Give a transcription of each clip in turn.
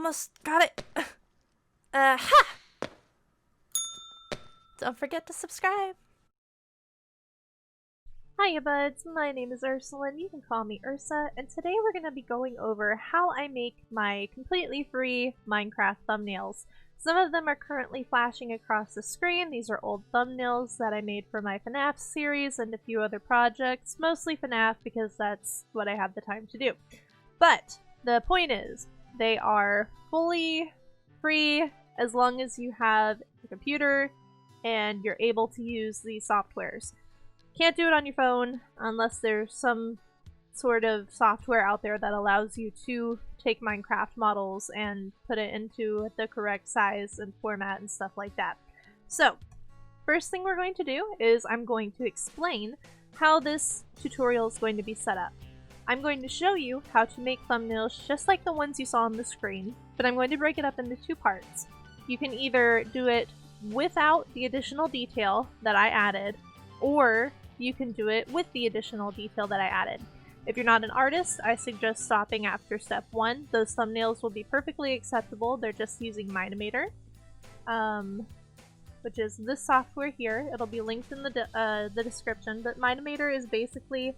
almost got it. Ha! Don't forget to subscribe. Hiya buds, my name is Ersalin, you can call me Ursa, and today we're going to be going over how I make my completely free Minecraft thumbnails. Some of them are currently flashing across the screen. These are old thumbnails that I made for my FNAF series and a few other projects, mostly FNAF because that's what I have the time to do. But the point is, they are fully free as long as you have a computer and you're able to use these softwares. Can't do it on your phone unless there's some sort of software out there that allows you to take Minecraft models and put it into the correct size and format and stuff like that. So, first thing we're going to do is I'm going to explain how this tutorial is going to be set up. I'm going to show you how to make thumbnails just like the ones you saw on the screen, but I'm going to break it up into two parts. You can either do it without the additional detail that I added, or you can do it with the additional detail that I added. If you're not an artist, I suggest stopping after step 1. Those thumbnails will be perfectly acceptable. They're just using Minimator, which is this software here. It'll be linked in the description, but Minimator is basically,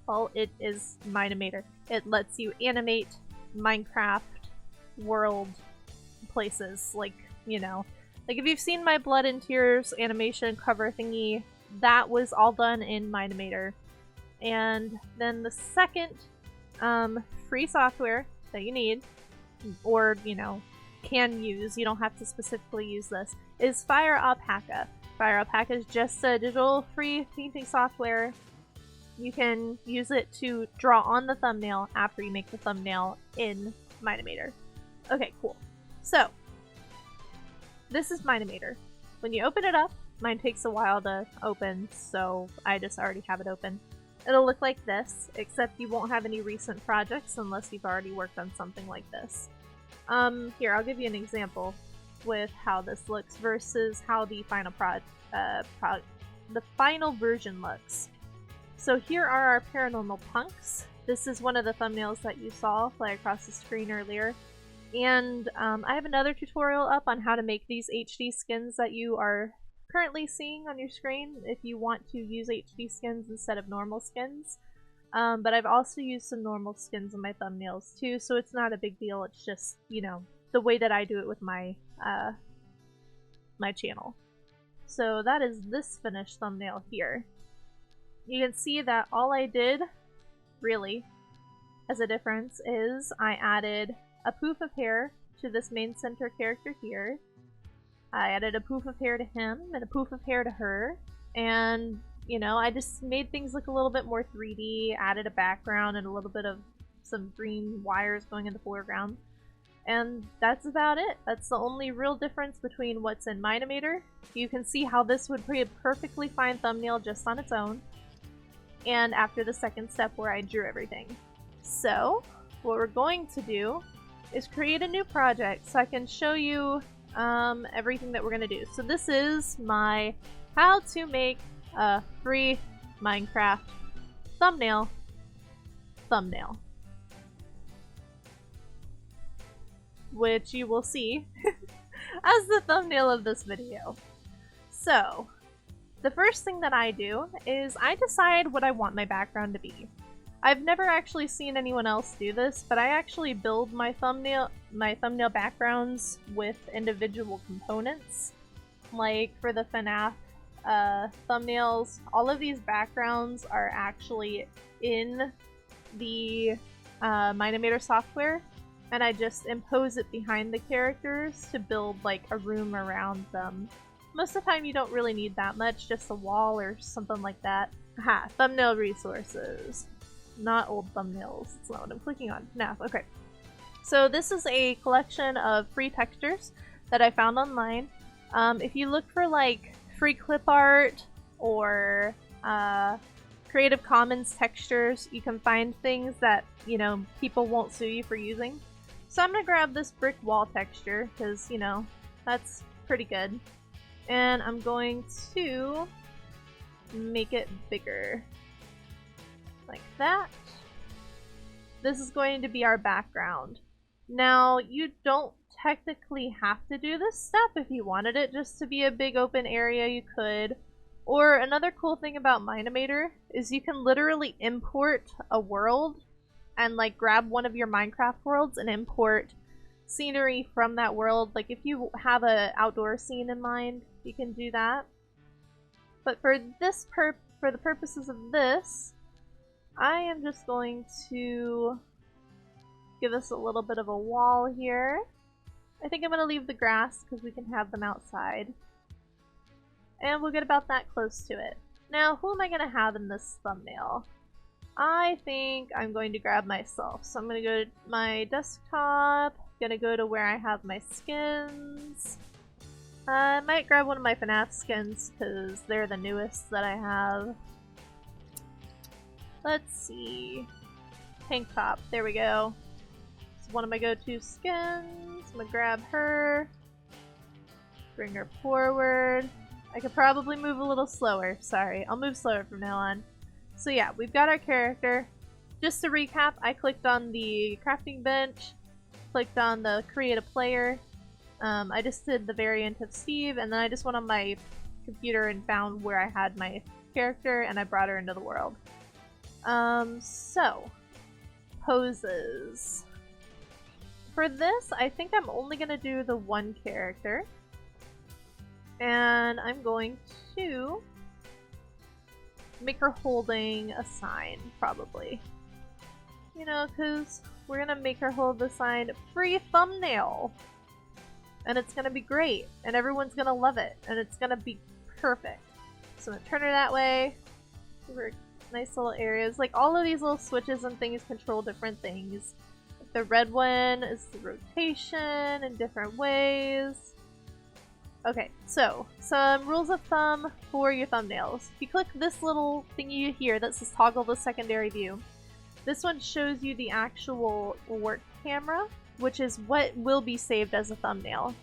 well, it is Minimator. It lets you animate Minecraft world places, like, you know, like if you've seen my Blood and Tears animation cover thingy, that was all done in Minimator. And then the second free software that you need, or, you know, can use, you don't have to specifically use this, is Fire Alpaca. Fire Alpaca is just a digital free painting software. You can use it to draw on the thumbnail after you make the thumbnail in Minimator. Okay, cool. So, this is Minimator. When you open it up, mine takes a while to open, so I just already have it open. It'll look like this, except you won't have any recent projects unless you've already worked on something like this. Here, I'll give you an example with how this looks versus how the final the final version looks. So here are our paranormal punks. This is one of the thumbnails that you saw fly across the screen earlier. And I have another tutorial up on how to make these HD skins that you are currently seeing on your screen if you want to use HD skins instead of normal skins. But I've also used some normal skins in my thumbnails too, so it's not a big deal. It's just, you know, the way that I do it with my my channel. So that is this finished thumbnail here. You can see that all I did, really, as a difference is I added a poof of hair to this main center character here. I added a poof of hair to him and a poof of hair to her, and, you know, I just made things look a little bit more 3D, added a background and a little bit of some green wires going in the foreground. And that's about it. That's the only real difference between what's in Minimator. You can see how this would be a perfectly fine thumbnail just on its own, and after the second step where I drew everything. So, what we're going to do is create a new project so I can show you everything that we're gonna do. So this is my how to make a free Minecraft thumbnail, which you will see as the thumbnail of this video. So, the first thing that I do is I decide what I want my background to be. I've never actually seen anyone else do this, but I actually build my thumbnail backgrounds with individual components. Like for the FNAF thumbnails, all of these backgrounds are actually in the Minimator software, and I just impose it behind the characters to build like a room around them. Most of the time you don't really need that much, just a wall or something like that. Aha, thumbnail resources. Not old thumbnails, it's not what I'm clicking on. FNAF, okay. So this is a collection of free textures that I found online. If you look for like free clip art or Creative Commons textures, you can find things that, you know, people won't sue you for using. So I'm gonna grab this brick wall texture because, you know, that's pretty good. And I'm going to make it bigger. Like that. This is going to be our background. Now, you don't technically have to do this step. If you wanted it just to be a big open area, you could. Or another cool thing about Minimator is you can literally import a world and like grab one of your Minecraft worlds and import scenery from that world. Like if you have an outdoor scene in mind, you can do that. But for this for the purposes of this, I am just going to give us a little bit of a wall here. I think I'm going to leave the grass because we can have them outside. And we'll get about that close to it. Now, who am I going to have in this thumbnail? I think I'm going to grab myself. So I'm going to go to my desktop, going to go to where I have my skins. I might grab one of my FNAF skins because they're the newest that I have. Let's see. Tank top, there we go. It's one of my go-to skins. I'm gonna grab her. Bring her forward. I could probably move a little slower. Sorry, I'll move slower from now on. So yeah, we've got our character. Just to recap, I clicked on the crafting bench, clicked on the create a player. I just did the variant of Steve, and then I just went on my computer and found where I had my character, and I brought her into the world. So, poses. For this, I think I'm only going to do the one character. And I'm going to make her holding a sign, probably. You know, because we're going to make her hold the sign, free thumbnail! And it's going to be great, and everyone's going to love it, and it's going to be perfect. So I'm going to turn her that way. Give her nice little areas. Like, all of these little switches and things control different things. The red one is the rotation in different ways. Okay, so some rules of thumb for your thumbnails. If you click this little thingy here that says toggle the secondary view, this one shows you the actual work camera, which is what will be saved as a thumbnail.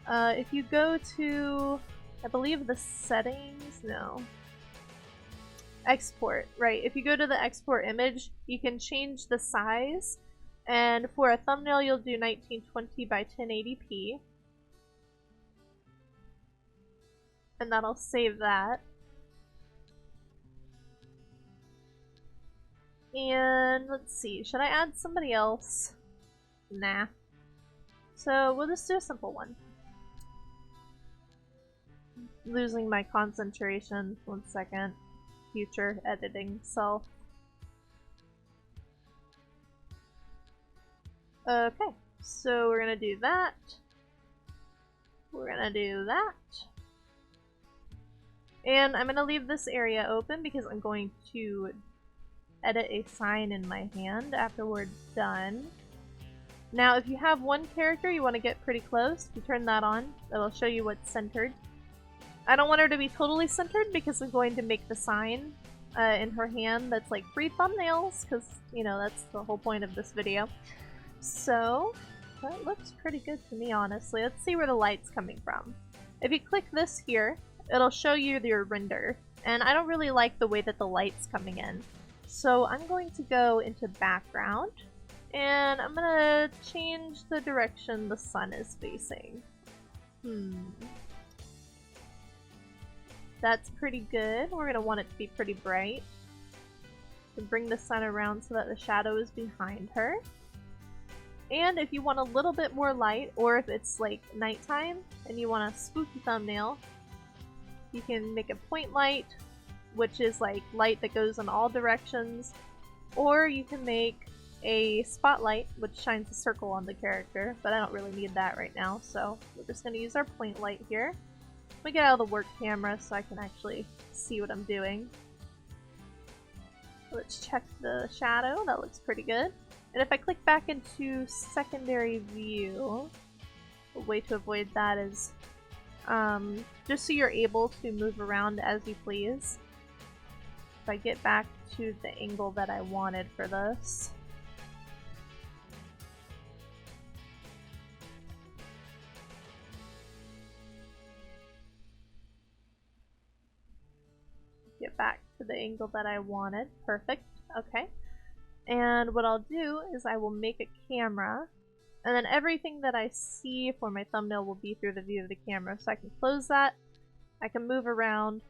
If you go to, I believe the settings, no. Export, right. If you go to the export image, you can change the size. And for a thumbnail, you'll do 1920 by 1080p. And that'll save that. And let's see, should I add somebody else? Nah. So we'll just do a simple one. Losing my concentration. 1 second. Future editing self. Okay, so we're gonna do that. We're gonna do that. And I'm gonna leave this area open because I'm going to edit a sign in my hand after we're done. Now, if you have one character you want to get pretty close, you turn that on. It'll show you what's centered. I don't want her to be totally centered because I'm going to make the sign in her hand that's like free thumbnails, because, you know, that's the whole point of this video. So, that looks pretty good to me, honestly. Let's see where the light's coming from. If you click this here, it'll show you your render. And I don't really like the way that the light's coming in. So I'm going to go into background, and I'm gonna change the direction the sun is facing. That's pretty good. We're gonna want it to be pretty bright. To bring the sun around so that the shadow is behind her. And if you want a little bit more light, or if it's like nighttime and you want a spooky thumbnail, you can make a point light, which is like light that goes in all directions, or you can make a spotlight, which shines a circle on the character, but I don't really need that right now, so we're just going to use our point light here. Let me get out of the work camera so I can actually see what I'm doing. Let's check the shadow. That looks pretty good. And if I click back into secondary view, a way to avoid that is just so you're able to move around as you please. If I get back to the angle that I wanted for this. Get back to the angle that I wanted. Perfect. Okay. And what I'll do is I will make a camera And then everything that I see for my thumbnail will be through the view of the camera. So I can close that, I can move around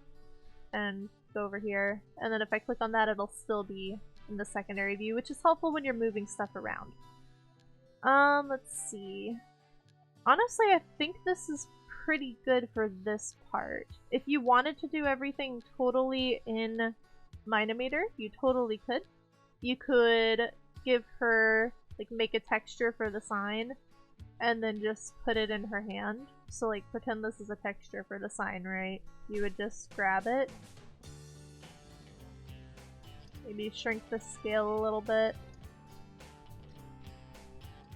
and go over here, and then if I click on that it'll still be in the secondary view, which is helpful when you're moving stuff around. Let's see. Honestly, I think this is pretty good for this part. If you wanted to do everything totally in Minomator, you totally could. You could give her, like, make a texture for the sign, and then just put it in her hand. So, like, pretend this is a texture for the sign, right? You would just grab it. Maybe shrink the scale a little bit.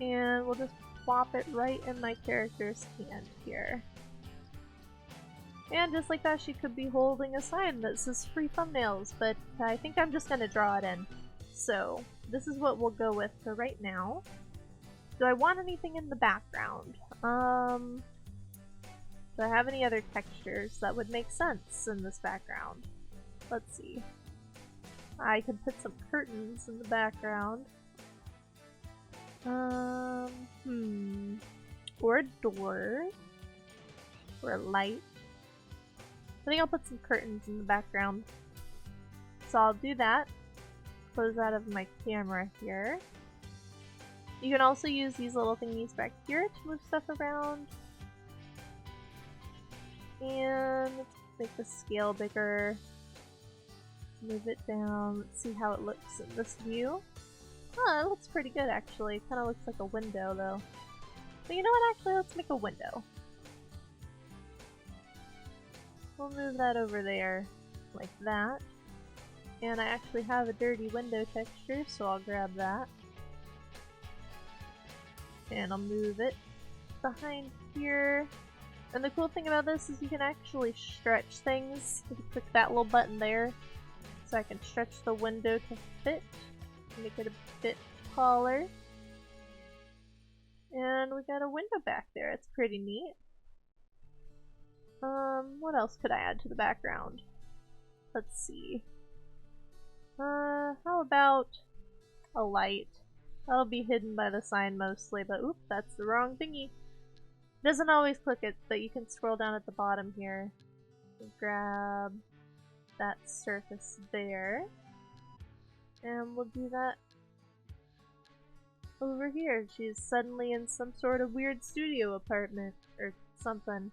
And we'll just plop it right in my character's hand here. And just like that, she could be holding a sign that says free thumbnails, but I think I'm just gonna draw it in. So, this is what we'll go with for right now. Do I want anything in the background? Do I have any other textures that would make sense in this background? Let's see. I could put some curtains in the background. Or a door. Or a light. I think I'll put some curtains in the background. So I'll do that. Close out of my camera here. You can also use these little thingies back here to move stuff around. And make the scale bigger. Move it down. Let's see how it looks in this view. Oh, it looks pretty good actually. It kind of looks like a window though. But you know what, actually let's make a window. We'll move that over there like that. And I actually have a dirty window texture, so I'll grab that. And I'll move it behind here. And the cool thing about this is you can actually stretch things. If you click that little button there, so I can stretch the window to fit. Make it a bit taller. And we got a window back there. It's pretty neat. What else could I add to the background? Let's see. How about a light? That'll be hidden by the sign mostly, but oop, that's the wrong thingy. It doesn't always click it, but you can scroll down at the bottom here. Grab that surface there. And we'll do that over here. She's suddenly in some sort of weird studio apartment or something.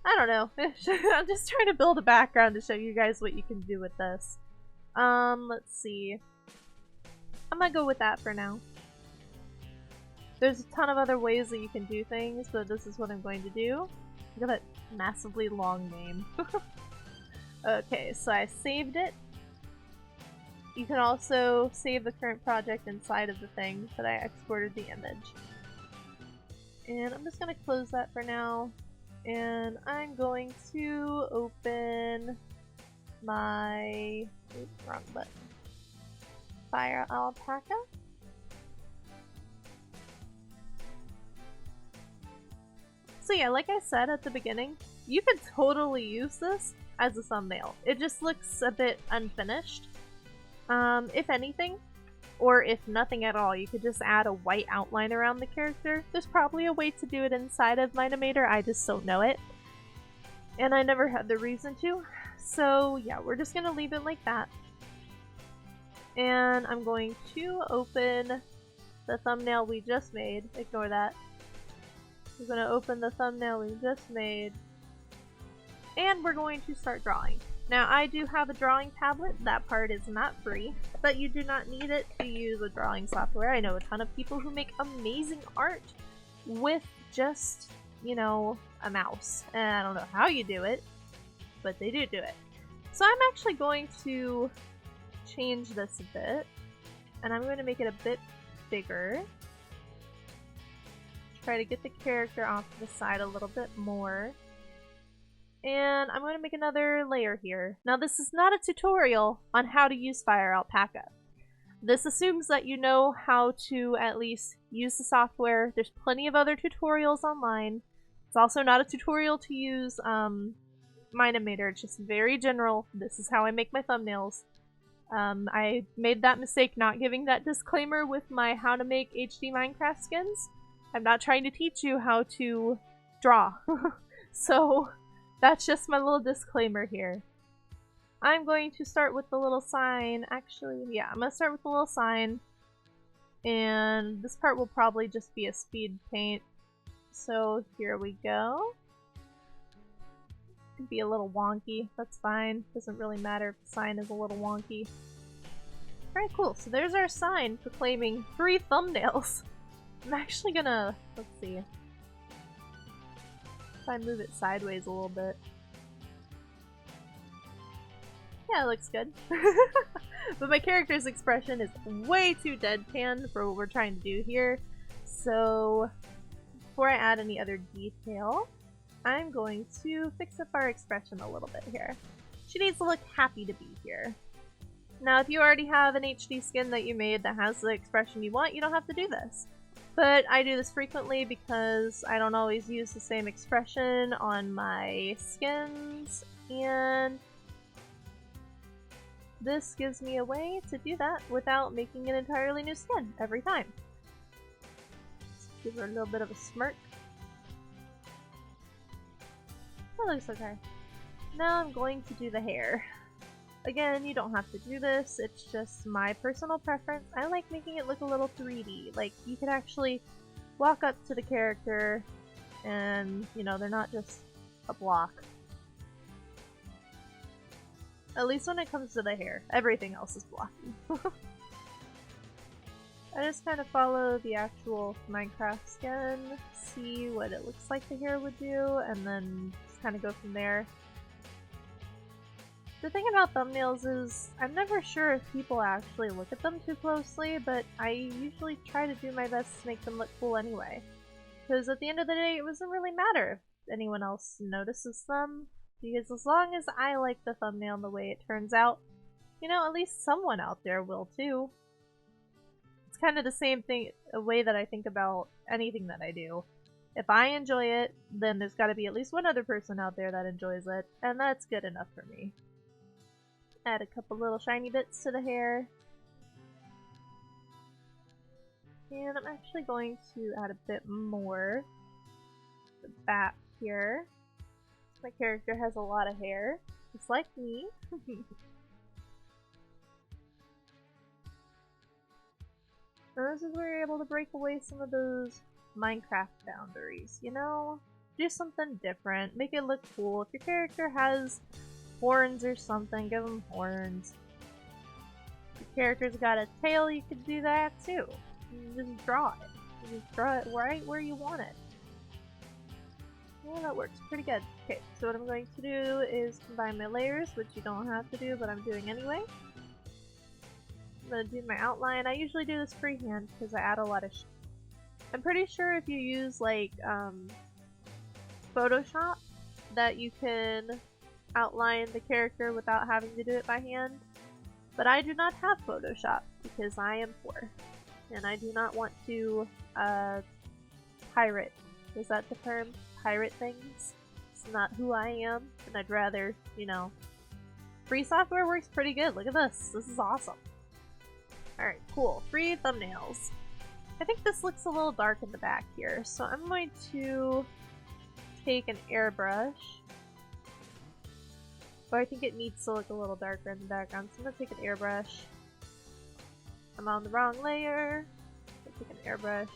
I don't know. I'm just trying to build a background to show you guys what you can do with this. Let's see. I'm gonna go with that for now. There's a ton of other ways that you can do things, but this is what I'm going to do. Look at that massively long name. Okay, so I saved it. You can also save the current project inside of the thing, but I exported the image. And I'm just gonna close that for now. And I'm going to open my... oops, wrong button. Fire Alpaca. So yeah, like I said at the beginning, you could totally use this as a thumbnail. It just looks a bit unfinished. If anything, or if nothing at all, you could just add a white outline around the character. There's probably a way to do it inside of Minomator, I just don't know it. And I never had the reason to. So yeah, we're just gonna leave it like that. And I'm going to open the thumbnail we just made. Ignore that. We're gonna open the thumbnail we just made. And we're going to start drawing. Now, I do have a drawing tablet. That part is not free, but you do not need it to use a drawing software. I know a ton of people who make amazing art with just, you know, a mouse. And I don't know how you do it, but they do it. So I'm actually going to change this a bit, and I'm going to make it a bit bigger. Try to get the character off to the side a little bit more. And I'm going to make another layer here. Now this is not a tutorial on how to use Fire Alpaca. This assumes that you know how to at least use the software. There's plenty of other tutorials online. It's also not a tutorial to use Minomator. It's just very general. This is how I make my thumbnails. I made that mistake not giving that disclaimer with my how to make HD Minecraft skins. I'm not trying to teach you how to draw. So that's just my little disclaimer here. I'm going to start with the little sign. Actually, yeah, I'm going to start with the little sign. And this part will probably just be a speed paint. So here we go. Could be a little wonky, that's fine. Doesn't really matter if the sign is a little wonky. Alright, cool. So there's our sign proclaiming 3 thumbnails. I'm actually gonna, let's see. If I move it sideways a little bit. Yeah, it looks good. But my character's expression is way too deadpan for what we're trying to do here. So before I add any other detail, I'm going to fix up our expression a little bit here. She needs to look happy to be here. Now, if you already have an HD skin that you made that has the expression you want, you don't have to do this. But I do this frequently because I don't always use the same expression on my skins, and this gives me a way to do that without making an entirely new skin every time. Let's give her a little bit of a smirk. That looks okay. Now I'm going to do the hair. Again, you don't have to do this, it's just my personal preference. I like making it look a little 3D. Like, you could actually walk up to the character and, you know, they're not just a block. At least when it comes to the hair. Everything else is blocky. I just kind of follow the actual Minecraft skin, see what it looks like the hair would do, and then just kind of go from there. The thing about thumbnails is, I'm never sure if people actually look at them too closely, but I usually try to do my best to make them look cool anyway. Because at the end of the day, it doesn't really matter if anyone else notices them, because as long as I like the thumbnail and the way it turns out, you know, at least someone out there will too. It's kind of the same thing, a way that I think about anything that I do. If I enjoy it, then there's got to be at least one other person out there that enjoys it, and that's good enough for me. Add a couple little shiny bits to the hair. And I'm actually going to add a bit more to the back here. My character has a lot of hair, just like me. And this is where you're able to break away some of those Minecraft boundaries, you know? Do something different, make it look cool. If your character has horns or something, give them horns. If your character's got a tail, you could do that too. You just draw it. You just draw it right where you want it. Yeah, that works pretty good. Okay, so what I'm going to do is combine my layers, which you don't have to do, but I'm doing anyway. I'm going to do my outline. I usually do this freehand because I add a lot of I'm pretty sure if you use like Photoshop that you can outline the character without having to do it by hand. But I do not have Photoshop because I am poor. And I do not want to pirate. Is that the term? Pirate things? It's not who I am, and I'd rather, you know. Free software works pretty good. Look at this. This is awesome. Alright, cool. 3 thumbnails. I think this looks a little dark in the back here, so I'm going to take an airbrush. But I think it needs to look a little darker in the background, so I'm going to take an airbrush. I'm on the wrong layer. I'll take an airbrush.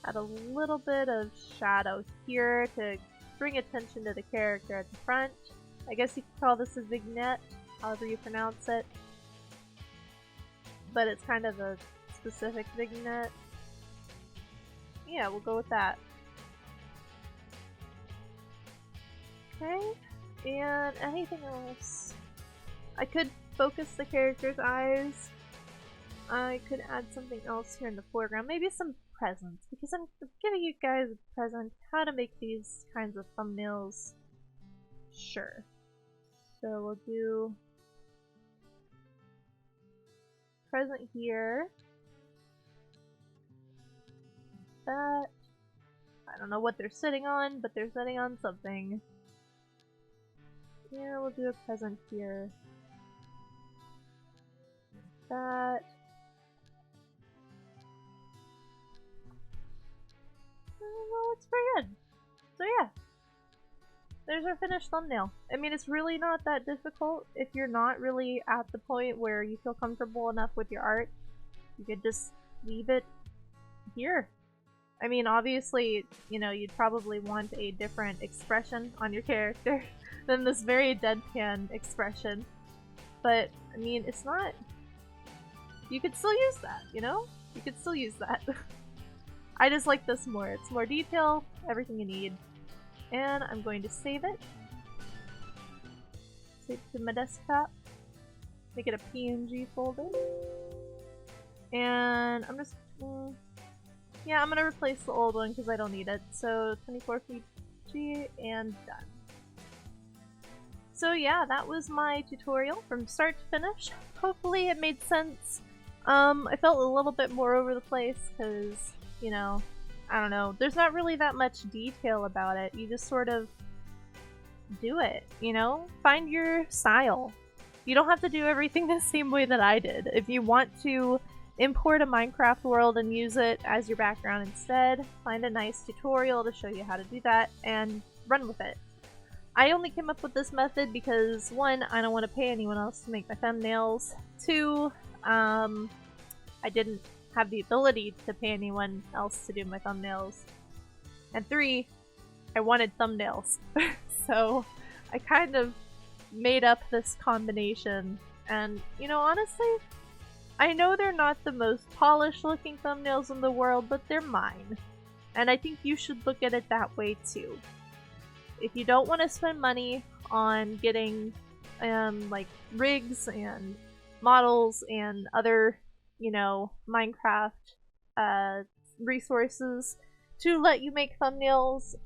Add a little bit of shadow here to bring attention to the character at the front. I guess you could call this a vignette, however you pronounce it. But it's kind of a specific vignette. Yeah, we'll go with that. Okay, and anything else? I could focus the character's eyes. I could add something else here in the foreground, maybe some presents, because I'm giving you guys a present how to make these kinds of thumbnails. Sure. So we'll do present here. That. I don't know what they're sitting on, but they're sitting on something. Yeah, we'll do a present here. that. Well, it's pretty good. So yeah, there's our finished thumbnail. I mean, it's really not that difficult if you're not really at the point where you feel comfortable enough with your art. You could just leave it here. I mean, obviously, you know, you'd probably want a different expression on your character than this very deadpan expression. But, I mean, it's not... You could still use that, you know? You could still use that. I just like this more. It's more detail, everything you need. And I'm going to save it. Save it to my desktop. Make it a PNG folder. And I'm just... yeah, I'm gonna replace the old one because I don't need it. So 24 PG and done. So yeah, that was my tutorial from start to finish. Hopefully it made sense. I felt a little bit more over the place because, you know, I don't know. There's not really that much detail about it. You just sort of do it, you know? Find your style. You don't have to do everything the same way that I did. If you want to import a Minecraft world and use it as your background instead, find a nice tutorial to show you how to do that and run with it. I only came up with this method because 1, I don't want to pay anyone else to make my thumbnails. 2, I didn't have the ability to pay anyone else to do my thumbnails. And 3, I wanted thumbnails. So I kind of made up this combination, and you know, honestly, I know they're not the most polished looking thumbnails in the world, but they're mine. And I think you should look at it that way too. If you don't want to spend money on getting like rigs and models and other, you know, Minecraft resources to let you make thumbnails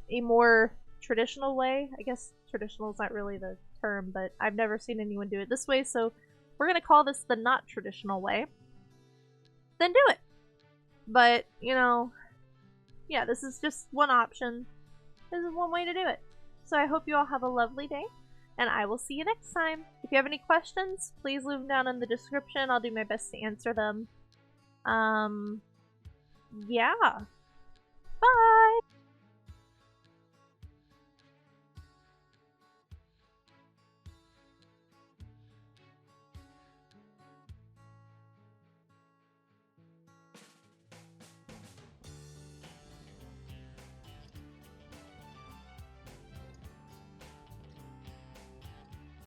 a more traditional way. I guess traditional is not really the term, but I've never seen anyone do it this way, so we're gonna call this the not traditional way. Then do it! But, you know, yeah, this is just one option. This is one way to do it. So I hope you all have a lovely day, and I will see you next time. If you have any questions, please leave them down in the description. I'll do my best to answer them. Yeah. Bye!